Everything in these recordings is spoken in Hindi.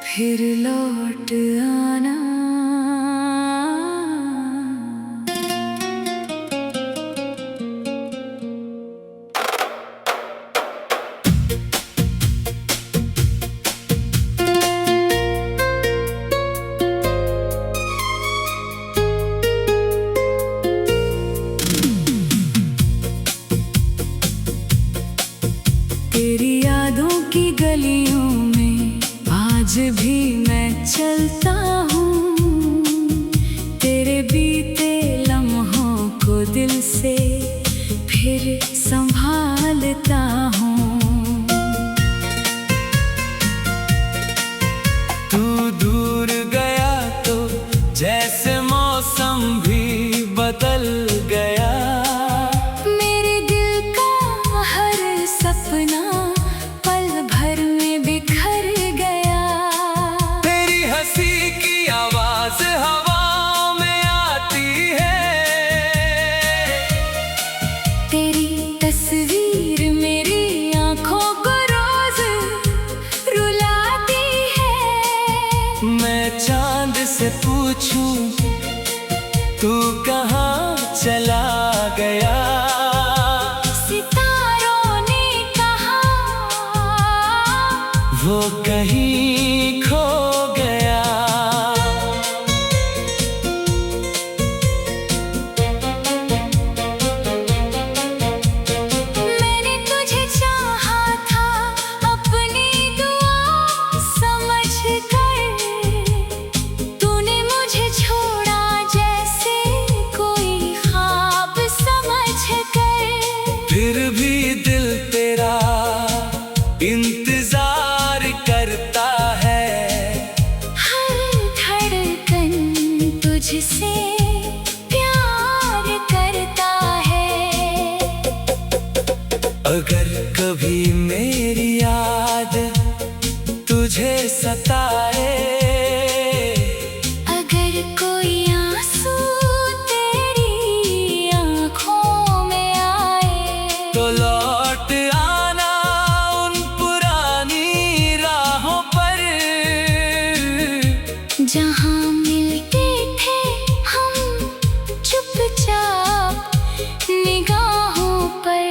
फिर लौट आना। तेरी यादों की गलियों में आज भी मैं चलता हूँ। तेरे बीते लम्हों को दिल से फिर संभालता हूँ। तू दूर गया तो जैसे मौसम भी बदल गया। मेरे दिल का हर सपना पल भर में बिखर गया। तेरी हंसी की आवाज हवाओं में आती है। तेरी तस्वीर मेरी आँखों को रोज रुलाती है। मैं चांद से पूछूं तू कहाँ चला गया। सितारों ने कहा वो कहीं खो गया। मैंने तुझे चाहा था अपनी दुआ समझ कर। तूने मुझे छोड़ा जैसे कोई ख्वाब समझ कर। फिर भी दिल तेरा इंतजार करता है। हर धड़कन तुझसे प्यार करता है। अगर कभी मेरी याद तुझे सताए, अगर कोई आंसू तेरी आँखों में आए, तो लौट आना उन पुरानी राहों पर। जहाँ मिलते थे हम चुपचाप निगाहों पर।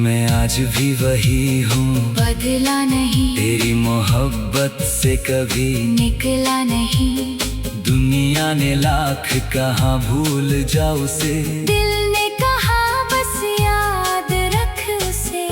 मैं आज भी वही हूँ, बदला नहीं, तेरी मोहब्बत से कभी निकला नहीं। दुनिया ने लाख कहा भूल जा उसे। दिल ने कहा बस याद रख उसे।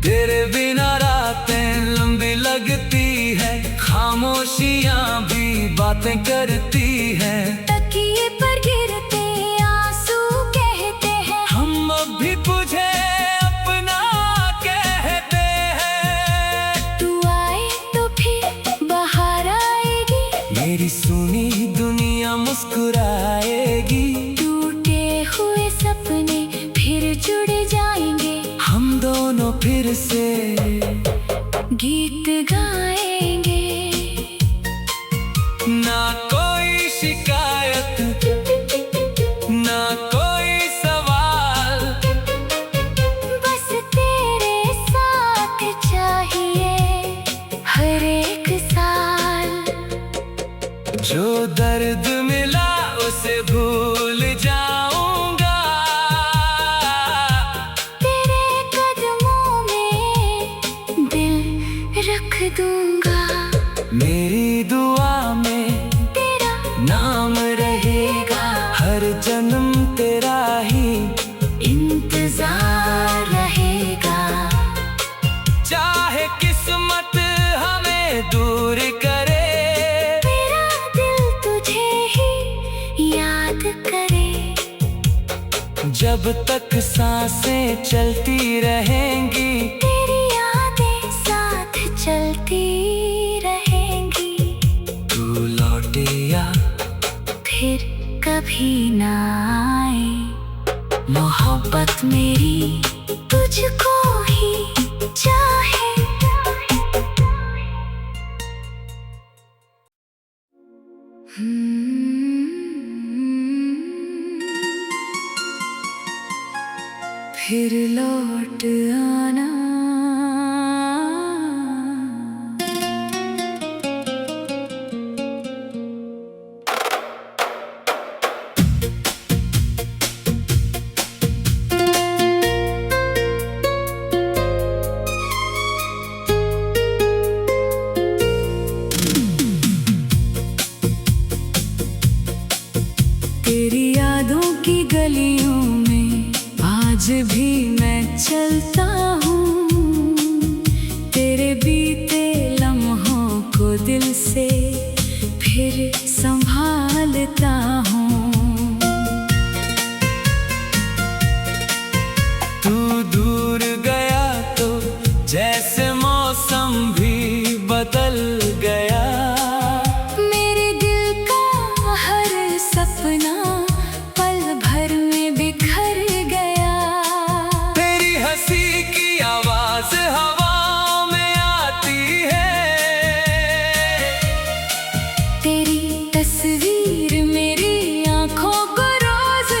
तेरे बिना रातें लंबी लगती है, खामोशियां भी बातें करती हैं। तकिए पर गिरते आंसू कहते हैं हम अब भी तुझे अपना कहते हैं। तू आए तो फिर बाहर आएगी। मेरी सुनी दुनिया मुस्कुराएगी। टूटे हुए सपने फिर जुड़ जाएंगे। हम दोनों फिर से गीत गाएंगे। ना कोई शिकायत, ना कोई सवाल। बस तेरे साथ चाहिए हर एक साल। जो दर्द मिला उसे भूल जाऊंगा। तेरे कदमों में दिल रख दूंगा। मेरी दुआ में तेरा नाम रहेगा। हर जन्म तेरा ही इंतजार रहेगा। चाहे किस्मत हमें दूर करे, मेरा दिल तुझे ही याद करे। जब तक सांसें चलती रहेंगी, तेरी यादें साथ चलती रहेंगी। तू लौटे या फिर कभी ना आए। मोहब्बत मेरी तुझको ही लौट आना। तेरी यादों की गलियों में आज भी मैं चलता हूँ, तेरे बीते लम्हों को दिल से फिर संभालता हूँ। तू दूर गया तो जैसे मौसम भी बदल गया, मेरे दिल का हर सपना पल भर में बिखर गया। तेरी हंसी की आवाज हवा में आती है, तेरी तस्वीर मेरी आंखों को रोज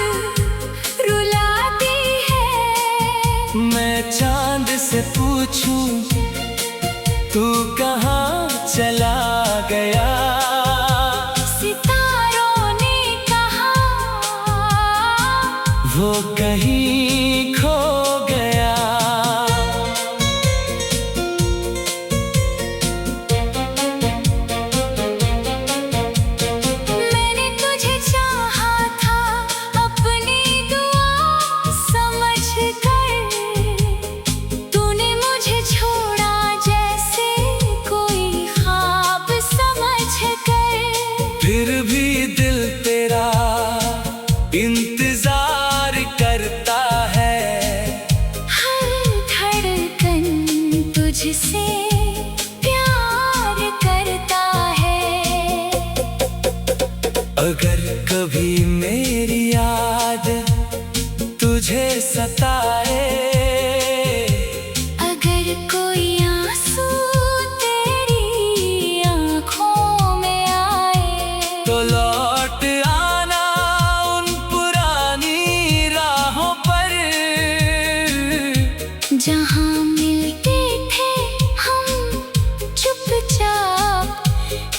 रुलाती है। मैं चांद से पूछूं तू कहाँ चला गया, सितारों ने कहा वो कहीं खो गया। मैंने तुझे चाहा था अपनी दुआ समझ कर, तूने मुझे छोड़ा जैसे कोई ख्वाब समझ कर। फिर भी दिल तेरा इंतजार करता है, हर धड़कन तुझसे प्यार करता है। अगर कभी मेरी याद तुझे सताए, अगर कोई आंसू तेरी आंखों में आए, तो लौट आना उन पुरानी राहों पर, जहाँ मिलते थे हम चुपचाप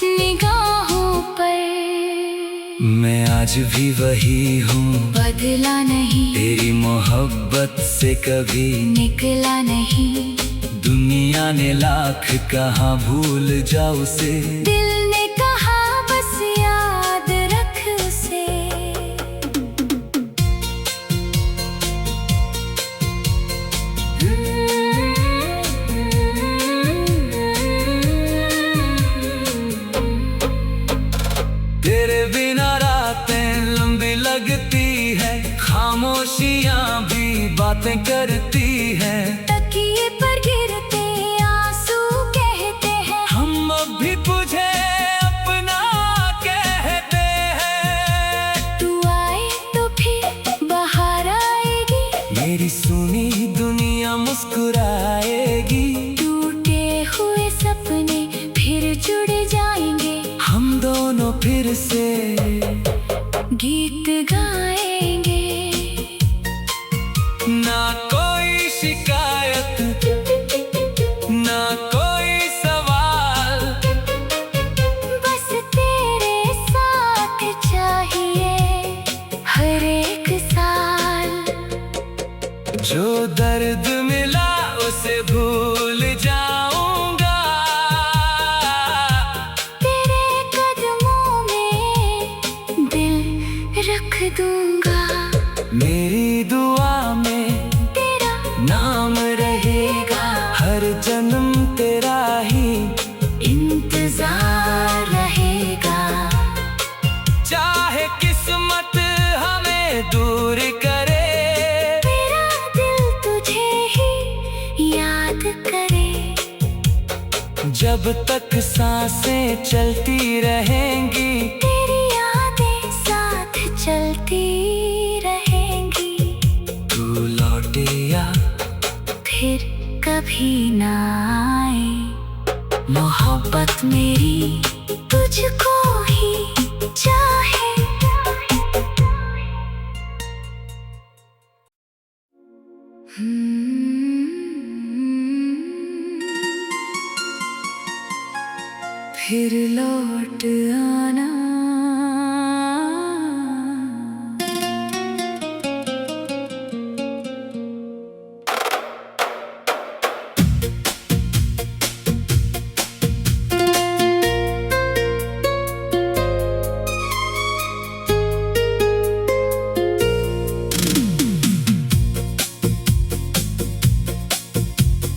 निगाहों पर। मैं आज भी वही हूँ, बदला नहीं, तेरी मोहब्बत से कभी निकला नहीं। दुनिया ने लाख कहा भूल जा उसे, दिल ने कहा बस याद रख उसे। तेरे बिना रातें लंबी लगती है, खामोशियाँ भी बातें करती हैं। तकिए पर गिरते आंसू कहते हैं, हम अब भी तुझे अपना कहते हैं। तू आए तो फिर बाहर आएगी, मेरी सुनी दुनिया मुस्कुराएगी, टूटे हुए सपने फिर जुड़ जाएंगे। हम दोनों फिर से गीत गाएंगे, ना कोई शिकायत ना कोई सवाल, बस तेरे साथ चाहिए हर एक साल। जो दर्द मिला उसे भूल जाऊंगा, तेरे कदमों में दिल रख दूंगा। मेरी दुआ में तेरा नाम रहेगा, हर जन्म तेरा ही इंतजार रहेगा। चाहे किस्मत हमें दूर करे, मेरा दिल तुझे ही याद करे। जब तक सांसें चलती रहेंगी, तेरी यादें साथ चलती रहेंगी। तू लौटे या फिर कभी ना आए, मोहब्बत मेरी तुझको ही चाहे। फिर लौट आना।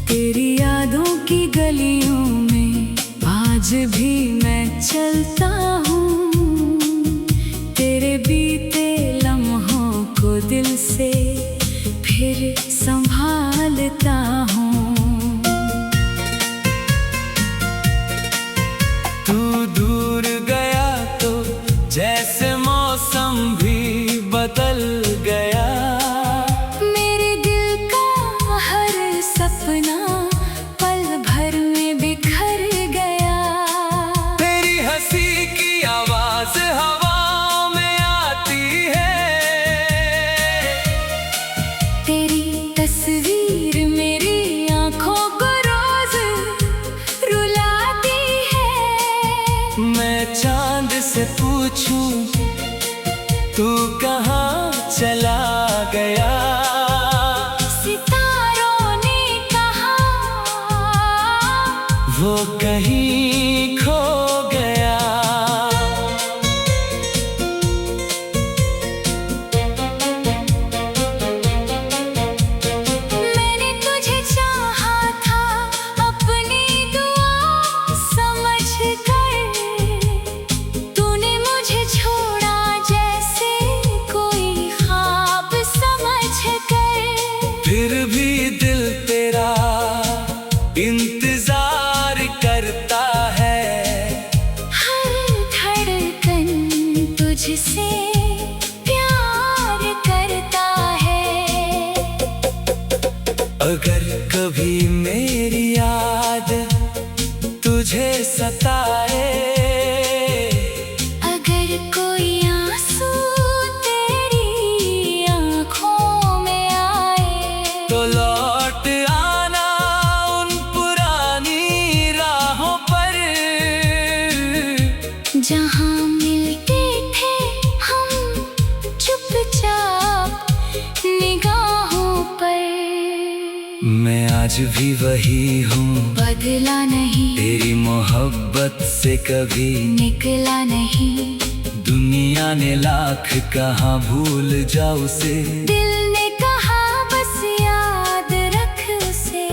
तेरी यादों की गलियों में आज भी मैं चलता हूँ, तेरे बीते लम्हों को दिल से फिर संभालता हूँ। तू दूर गया तो जैसे मौसम भी बदल गया, मेरे दिल का हर सपना पल भर में बिखर गया। तेरी हंसी की आवाज हवा में आती है, तेरी तस्वीर मेरी आंखों को रोज रुलाती है। मैं चांद से पूछूं तू कहाँ चला गया, सितारों ने कहा वो कहीं खो गया। मैंने तुझे चाहा था अपनी दुआ समझ कर, तूने मुझे छोड़ा जैसे कोई ख्वाब समझ कर। फिर भी दिल तेरा इंतजार करता है, हर धड़कन तुझसे प्यार करता है। अगर कभी मेरी याद तुझे सताए, अगर कोई आंसू तेरी आँखों में आए, तो लौट आना उन पुरानी राहों पर, जहाँ मिलते थे हम चुपचाप निगाहों पर। मैं आज भी वही हूँ, बदला नहीं, तेरी मोहब्बत से कभी निकला नहीं। दुनिया ने लाख कहा भूल जा उसे, दिल ने कहा बस याद रख उसे।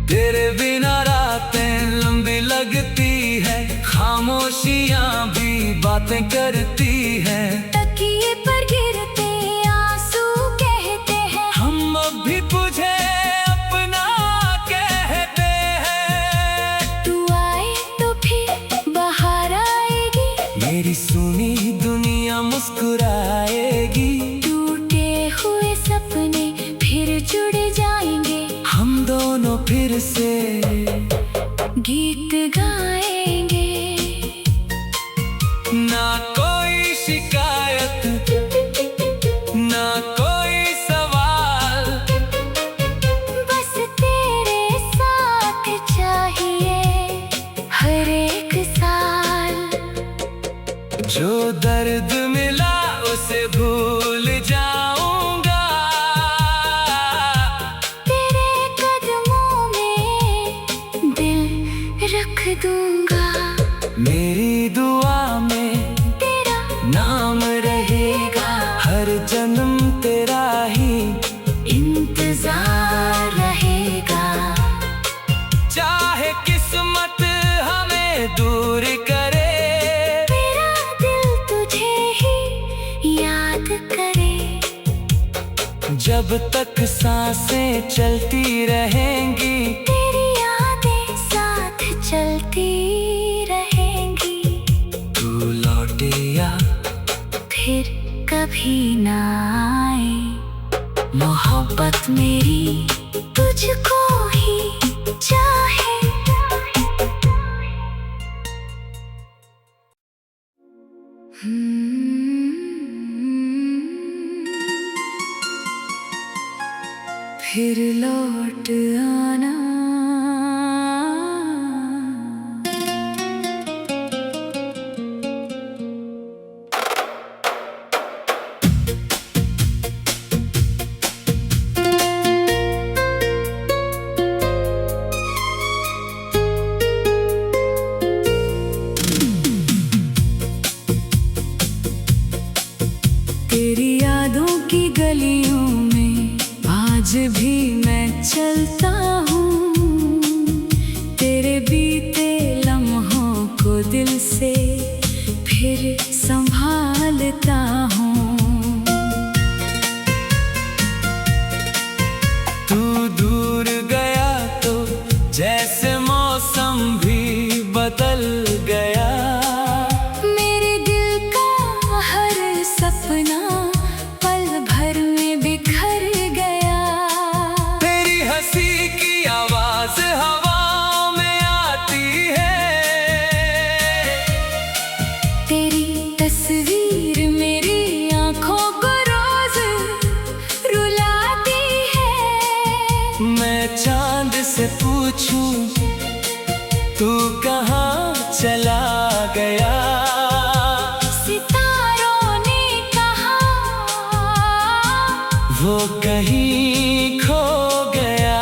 तेरे बिना रातें लंबी लगती है, खामोशियाँ भी बातें करती हैं। तकिए पर गिरते आंसू कहते हैं, हम अब भी तुझे अपना कहते हैं। तू आए तो फिर बाहर आएगी, मेरी सुनी दुनिया मुस्कुराएगी, टूटे हुए सपने फिर जुड़ जाएंगे। हम दोनों फिर से गीत गाएंगे, ना कोई शिकायत ना कोई सवाल, बस तेरे साथ चाहिए हर एक साल। जो दर्द मिला उसे भूल जाऊंगा, तेरे कदमों में दिल रख दूंगा। मेरी दुआ में तेरा नाम रहेगा, हर जन्म तेरा ही इंतजार रहेगा। चाहे किस्मत हमें दूर करे, मेरा दिल तुझे ही याद करे। जब तक सांसें चलती रहेंगी, तेरी यादें साथ चलती रहेंगी। तू लौटे या फिर कभी ना आए, मोहब्बत मेरी तुझको ही चाहे। फिर लौट आना। तेरी यादों की गलियों में आज भी मैं चलता हूँ, तेरे बीते लम्हों को दिल से फिर संभालता हूँ। तू दूर गया तो जैसे मौसम भी बदल गया, सपना पल भर में बिखर गया। तेरी हंसी की आवाज हवा में आती है, तेरी तस्वीर मेरी आंखों को रोज रुलाती है। मैं चांद से पूछूं तू कहाँ चला गया, वो कहीं खो गया।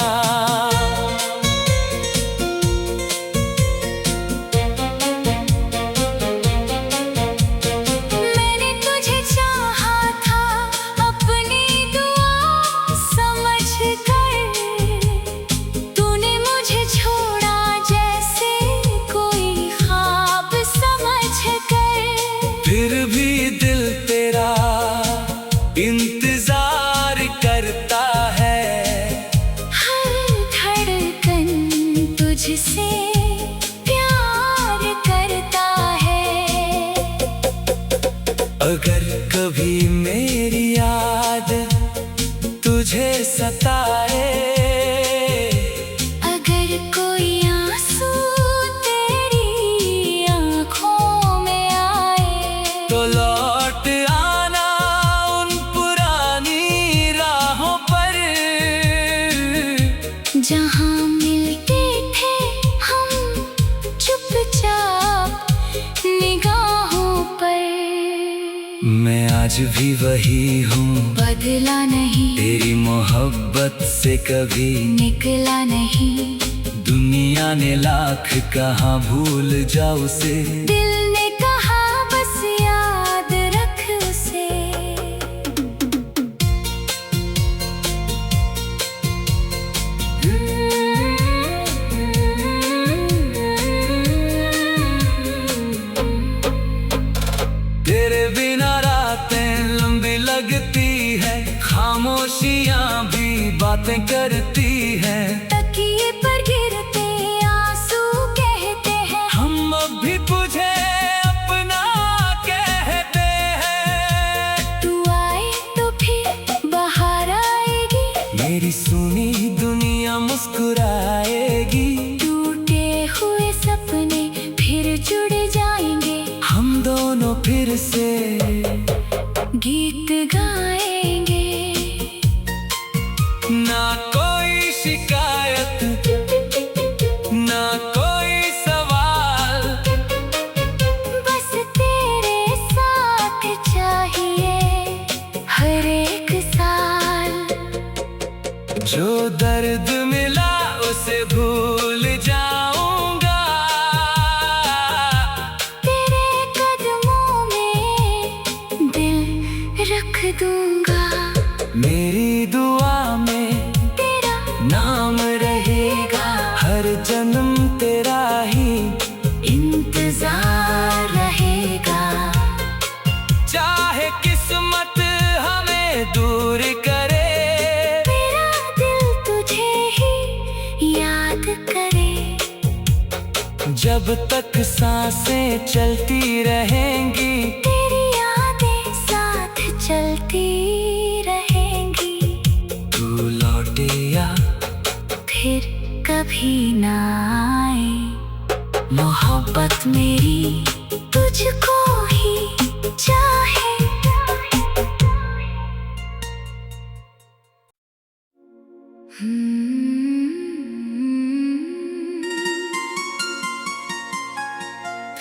मैंने तुझे चाहा था अपनी दुआ समझ कर, तूने मुझे छोड़ा जैसे कोई ख्वाब समझ कर। फिर भी दिल तेरा इंतजार करता है, हर धड़कन तुझसे प्यार करता है। अगर कभी मेरी याद तुझे सताए, अगर कोई आंसू तेरी आंखों में आए, तो लौट आना उन पुरानी राहों पर, जहाँ मिलते थे हम चुपचाप निगाहों पर। मैं आज भी वही हूँ, बदला नहीं, तेरी मोहब्बत से कभी निकला नहीं। दुनिया ने लाख कहा भूल जा उसे, दिल ने कहा बस याद रख उसे। तेरे बिना रातें लंबी लगती है, खामोशियां भी बातें करती हैं। तकिए पर गिरते आंसू कहते हैं, हम अब भी तुझे अपना कहते हैं। तू आए तो फिर बाहर आएगी, मेरी सुनी दुनिया मुस्कुराएगी। टूटे हुए सपने फिर जुड़ जाएंगे, हम दोनों फिर से गीत गाएंगे। ना कोई शिकायत, ना कोई सवाल, बस तेरे साथ चाहिए हर एक साल। जो दर्द मिला उसे भूल जाऊंगा, तेरे कदमों में दिल रख दूंगा। मेरी दुआ में तेरा नाम रहेगा, हर जन्म तेरा ही इंतजार रहेगा। चाहे किस्मत हमें दूर करे, मेरा दिल तुझे ही याद करे। जब तक सांसें चलती रहेंगी, तेरी यादें साथ चलती रहेंगी। तू लौटे या फिर कभी ना आए, मोहब्बत मेरी तुझको ही चाहे।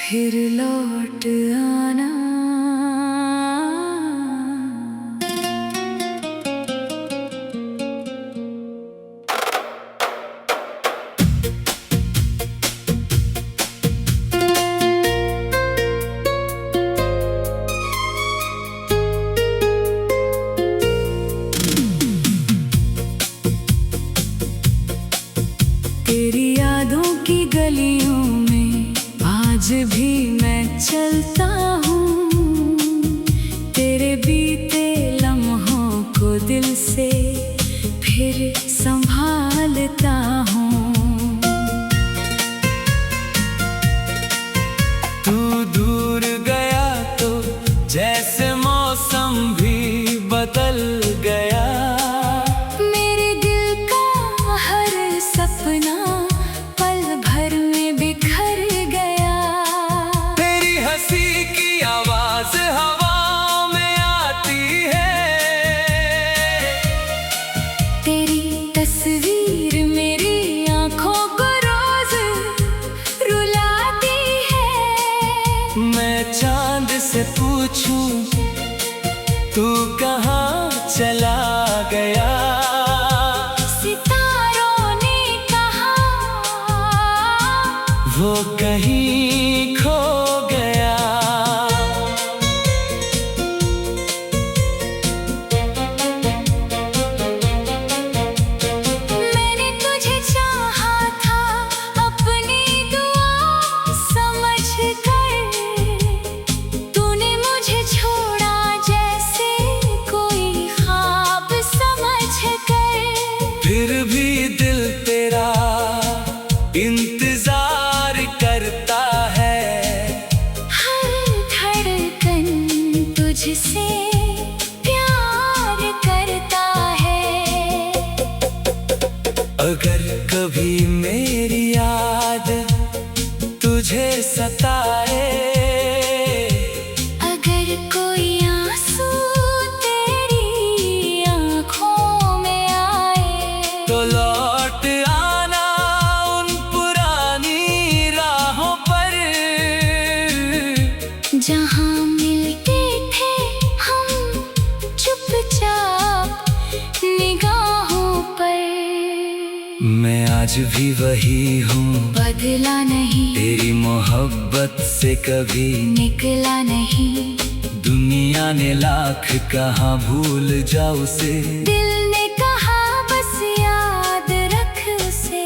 फिर लौट आना। तेरी यादों की गलियों में आज भी मैं चलता हूँ, तेरे बीते लम्हों को दिल से फिर संभालता हूँ। तू दूर गया तो जैसे मौसम भी बदल गया, मेरे दिल का हर सपना पल भर में बिखर गया। तेरी हंसी की आवाज हवाओं में आती है, तेरी तस्वीर मेरी आंखों को रोज रुलाती है। मैं चांद से पूछूं तू कहाँ चला गया, सितारों ने कहा वो कहीं खो गया। मैंने तुझे चाहा था अपनी दुआ समझ कर, तूने मुझे छोड़ा जैसे कोई ख्वाब समझ कर। फिर भी दिल तेरा इंतजार करता है, हर धड़कन तुझसे प्यार करता है। अगर कभी मेरी याद तुझे सताए, अगर कोई आंसू तेरी आँखों में आए, तो लौट आना उन पुरानी राहों पर, जहाँ मिलते थे हम चुपचाप निगाहों पर। मैं आज भी वही हूँ, बदला नहीं, तेरी मोहब्बत से कभी निकला नहीं। दुनिया ने लाख कहा भूल जा उसे, दिल ने कहा बस याद रख उसे।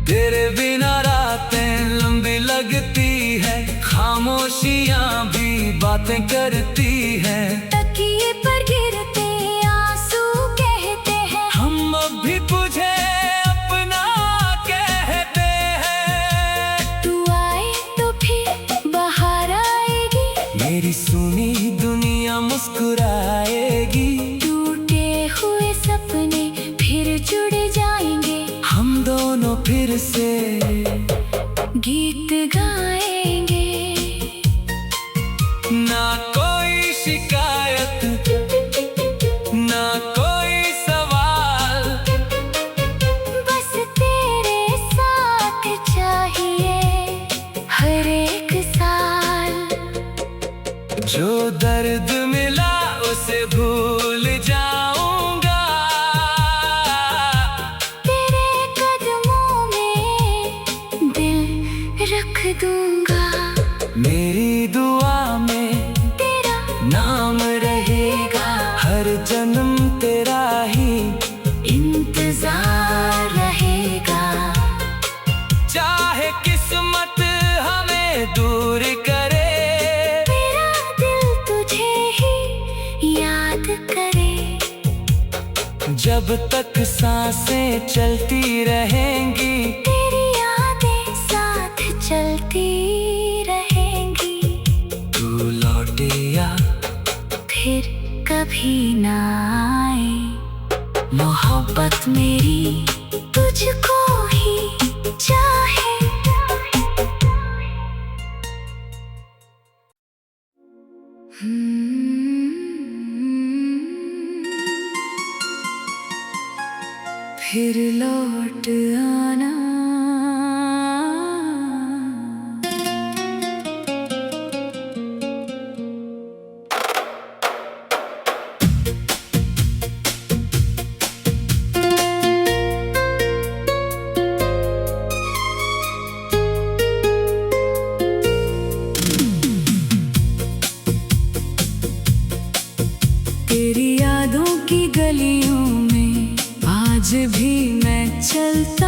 तेरे बिना रातें लंबी लगती है, खामोशियाँ भी बातें करती हैं। तकिए पर गिरते आंसू कहते हैं, हम अब भी तुझे अपना कहते हैं। तू आए तो फिर बाहर आएगी, मेरी सुनी दुनिया मुस्कुराएगी, टूटे हुए सपने फिर जुड़ जाएंगे। हम दोनों फिर से गीत गाएंगे, ना कोई शिकायत ना कोई सवाल, बस तेरे साथ चाहिए हर एक साल। जो दर्द मिला उसे भूल जाऊंगा, तेरे कदमों में दिल रख दूंगा। मेरी दुआ में तेरा नाम रहेगा, हर जन्म तेरा ही इंतजार रहेगा। चाहे किस्मत हमें दूर करे, मेरा दिल तुझे ही याद करे। जब तक सांसें चलती रहेंगी, तेरी यादें साथ चलती रहेंगी। तू लौटे या फिर कभी ना आए, मोहब्बत मेरी तुझको ही चाहे। फिर लौट आना। तेरी यादों की गलियों में आज भी मैं चलता